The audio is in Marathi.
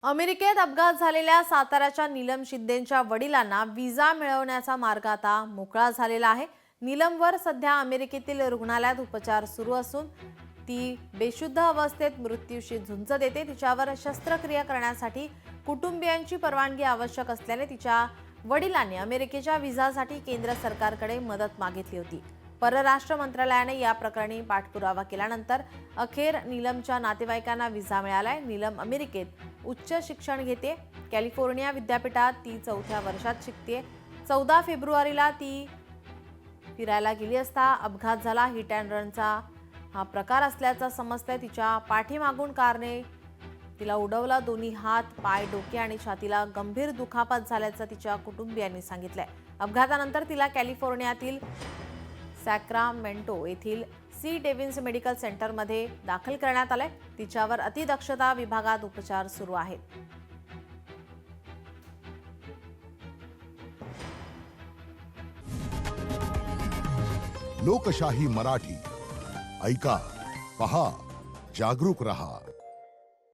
अमेरिकेत अपघात झालेल्या साताऱ्याच्या नीलम शिंदेंच्या वडिलांना विजा मिळवण्याचा मार्ग आता मोकळा झालेला आहे। नीलमवर सध्या अमेरिकेतील रुग्णालयात उपचार सुरू असून ती बेशुद्ध अवस्थेत मृत्यूशी झुंज देते। तिच्यावर शस्त्रक्रिया करण्यासाठी कुटुंबियांची परवानगी आवश्यक असल्याने तिच्या वडिलांनी अमेरिकेच्या विजासाठी केंद्र सरकारकडे मदत मागितली होती। परराष्ट्र मंत्रालयाने या प्रकरणी पाठपुरावा केल्यानंतर अखेर नीलमच्या नातेवाईकांना विजा मिळालाय। नीलम अमेरिकेत उच्च शिक्षण घेते। कॅलिफोर्निया विद्यापीठात ती 4थ्या वर्षात शिकते। 14 फेब्रुवारीला ती फिरायला गेली असता अपघात झाला। हिट अँड रनचा हा प्रकार असल्याचं समजतंय। तिच्या पाठीमागून कारने तिला उडवला। दोन्ही हात, पाय, डोके आणि छातीला गंभीर दुखापत झाल्याचं तिच्या कुटुंबियांनी सांगितलंय। अपघातानंतर तिला कॅलिफोर्नियातील सॅक्रामेंटो येथील सी डेव्हिन्स मेडिकल सेंटरमध्ये दाखल करण्यात आले। तिच्यावर अतिदक्षता विभागात उपचार सुरू आहेत। लोकशाही मराठी ऐका, पहा, जागरूक रहा।